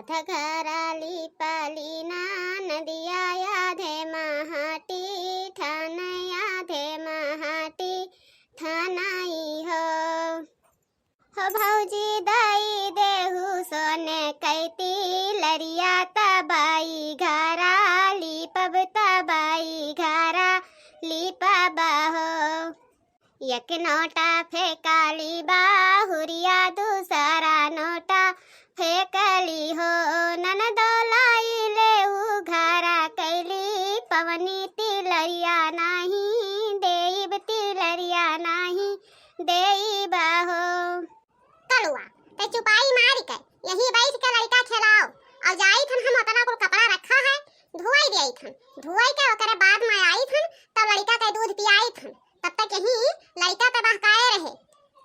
था घराली पालीना नदिया याधे महाटी थान याधे महाटी थानाई हो भौजी दाई देहु सोने कैती लरिया तबाई घरा लीपब तबाई घरा लीपबा हो एक नोटा फेकाली बाहुरिया दूसरा नोटा फेकली हो ननदोलाई लेहु घरा कैली पवनी तिलरिया नहीं देब तिलरिया नहीं देब हो। कलुआ ते चुपाई मारी के यही बैठ के लड़का खिलाओ और जाई थन हम उतना को कपड़ा रखा है धुआई देई थन धुआई के ओकरे बाद में आई थन तब लड़का के दूध पियाई थन तब तक यही लड़का तो बहकाए रहे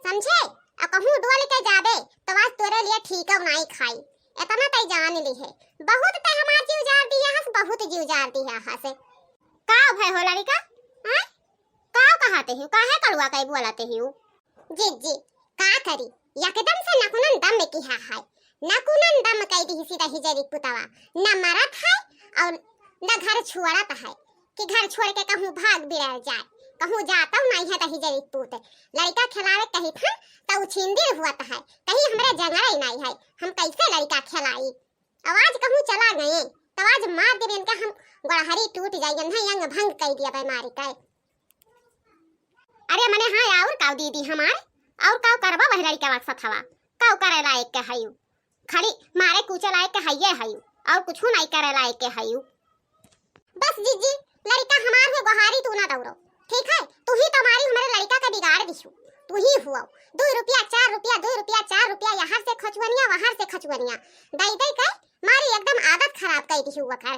समझे और कहूं डोल के जाबे तो आज तोरे लिए ठीक नहीं खाई इतना तई जान ली है बहुत ते हमार जीव जार दिया हस बहुत जीव जार दिया हस का भय हो लड़का हां का कहते हो काहे कलुआ कई बोलाते हो जी का करी एकदम से नकुनन दम की है नकुनन दम कई दी सीधा हिजरी पुतावा न मरत है और न घर छोड़त है कि घर छोड़ के कहूं भाग बिरह जाए कहूं जाता नहीं है तही जरी पूत लड़का खिलावे कही था तो छिंदिर हुआ है कहीं हमरे जंगल ही नहीं है हम कैसे लड़का खिलाई आवाज कहूं चला गए तो आज मार देबे इनका हम गड़हरी टूट जाए नहीं अंग भंग कर दिया बीमारी का अरे मने हां और काऊ दीदी हमार और काऊ करबा वह लड़का वक्त हवा काऊ करे लायक के हयू खाली मारे कूचे लायक के हइये हयू और कुछ नहीं करे लायक के हयू बस जीजी लड़का हमार है गोहारी तू ना दौड़ो ठीक है तू ही तो हमारी हमारे लड़का का बिगाड़ दिशु तू ही हुआ 2 रुपया 4 रुपया 2 रुपया 4 रुपया यहाँ से खचवनिया वहाँ से खचवनिया दई दई कर मारी एकदम आदत खराब कर दिशु वखर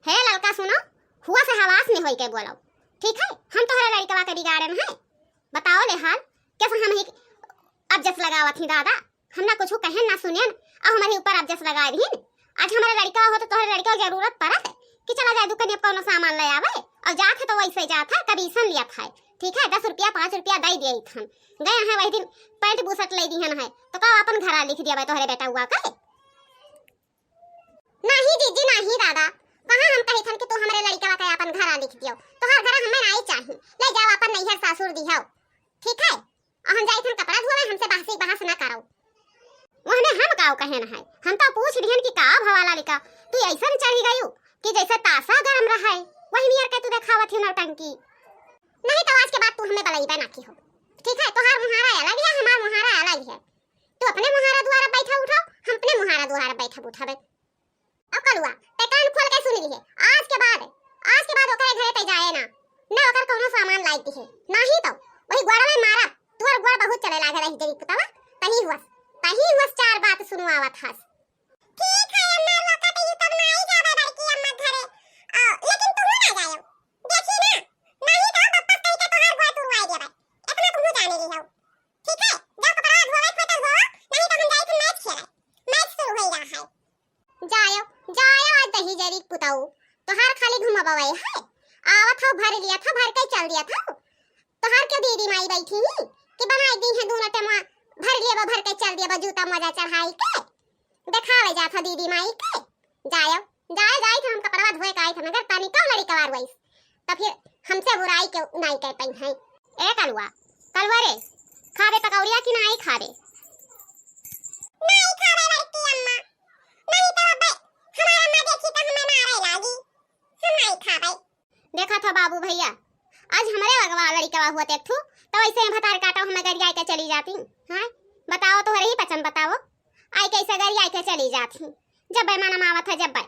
हे लड़का सुनो हुआ से हवास में होई के बोलो ठीक है हम तो हमारे लड़का का बिगाड़े है बताओ ले हाल कैसे हम ही अब जस लगावत ही दादा हमना कुछ कहे ना सुने और हमारे ऊपर अब जस लगा दी आज हमारा लड़का हो तो तोहरे लड़का की जरूरत पड़त कि चला जाए दुकान कोनो सामान ले आवे और जात है तो वैसे जात है कमीशन लिया था ठीक है 10 रुपया 5 रुपया दे दिए थन गए हैं वही दिन पैंट बुसट ले दिहन है तो का अपन घरा लिख दिया भाई तोहरे बेटा हुआ का नहीं जीजी नहीं दादा कहां हम कही थन कि तू हमरे लड़का का अपन घरा लिख दियो तो हर घर हमें नहीं चाहिए ले जाओ अपन नैहर सासुर दिहाओ ठीक है और हम जाई थन कपड़ा धोवे हमसे बासी बहस ना करो वहने हम काऊ कहे न है हम तो पूछ दिहन कि का भवाला लिखा तू ऐसा चढ़ी गई कि जैसे तासा गरम रहा है वही नियर के तू दिखावत ही नौटंकी नहीं तो आज के बाद तू हमें बलैबे ना की हो ठीक है तोहार मुहारा अलग है हमार मुहारा अलग है तू अपने मुहारा द्वारा बैठा उठाओ हम अपने मुहारा द्वारा बैठा उठावे अब कलुआ ते कान खोल के सुन ली है आज के बाद ओकरे घरे ते जाए ना ओकर कोनो सामान लाई दी है नहीं तो वही गोड़ में मारा तोर गोड़ बहुत चले लागे रही जरी पुतावा तही हुआ 4 बात सुनवावत हस ठीक है अम्मा लोका ते तब नहीं जाबे बड़की अम्मा घरे लेकिन तुम ना जायो देखी ना नहीं तो पप्पा कह के तोहार गोड़ तुरवाई देबे इतना तुम जाने ली हो ठीक है जब कपड़ा धोवे खोते हो नहीं तो हम जाई तो मैच खेले मैच शुरू हो रहा है जायो आज दही जरी पुताऊ तोहार खाली घुमाबे है आवत हो भर लिया था भर के चल दिया था तोहार क्यों दीदी माई बैठी ही कि बनाई दी है दोनों टमा भर लिया भर के चल दिया जूता मजा चढ़ाई के दिखावे जा था दीदी माई के जायो जाए हम कपड़ा धोए के आए थे मगर पानी कम लड़ी कवार वही तो फिर हमसे बुराई के नहीं कह पाई है ए कलुआ रे खावे पकौड़िया कि नहीं खावे लड़की अम्मा नहीं तो अब हमारा अम्मा देखी तो हमें मारे लागी हम नहीं खावे देखा था बाबू भैया आज हमारे लगवा लड़का हुआ देखू तो वैसे भतार काटा हमें गरिया के चली जाती हां बताओ तो रही पचन बताओ आई कैसे गरिया के चली जाती जब बेमाना मावत है जब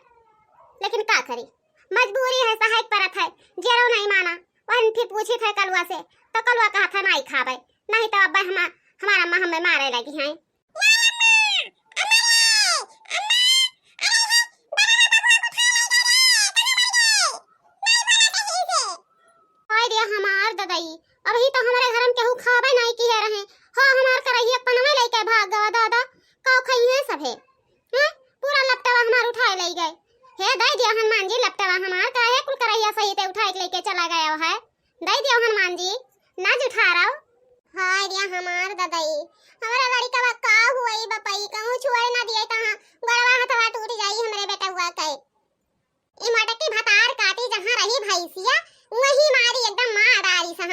लेकिन का करी मजबूरी है सहायक परत है जेरो नहीं माना वहन फिर पूछी थे कलुआ से तो कलुआ कहा था नहीं खावे नहीं तो अब हमारा अम्मा हमें मारे लगी हैं हमार ददाई अभी तो हमारे घर में केहू खावे नहीं की है रहे हां हमार करहिया पनवे लेके भाग गवा दादा का खइए सब है हैं पूरा लपटवा हमार उठाए ले गए हे दे दिया हनुमान जी लपटवा हमार काहे कुल करहिया सही ते उठाए के लेके चला गया है दे दिया हनुमान जी ना उठा रहा हाय रे हमार ददाई हमारा लड़का का हुई बपई कहूं छुए ना दिए तहां गड़वा हथवा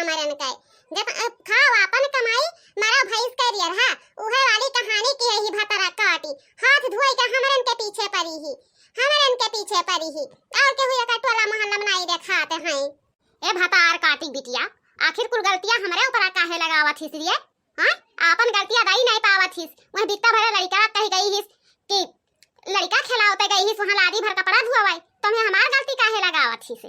हमरन के जब खाओ अपन कमाई मारा भैंस करियर हा उहे वाली कहानी की है ही भतरा काटी हाथ धोई के हमरन के पीछे पड़ी ही हमरन के पीछे पड़ी ही और के हुआ का टोला मोहल्ला में नहीं देखाते हैं ए भतार काटी बिटिया आखिर कुल गलतियां हमरे ऊपर काहे लगावत हिस रे हां आपन गलतियां दाई नहीं पावत हिस वह बित्ता भरे लड़का कह गई हिस कि लड़का खिलावते गई हिस वहां लादी भर कपड़ा धुआवाई तुम्हें हमार गलती काहे लगावत हिस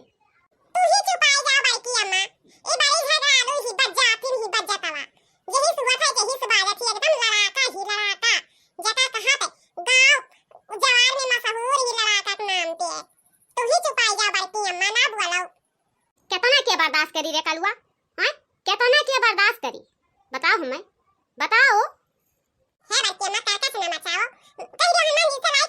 तू ही चुपाई जा बाई की अम्मा ए बड़ी झगड़ा आलू ही बज्जा फिर ही बज्जा तवा यही सुबह था यही सुबह थी एकदम लड़ाका जटा कहां पे गांव जवार में मशहूर ही लड़ाका के नाम पे तू ही चुपाई जा बाई की अम्मा ना बोलो कितना के बर्दाश्त करी रे कलुआ हां कितना के बर्दाश्त करी बताओ हमें बताओ है बच्चे मत काका सुना मचाओ कह दो हम नीचे लाए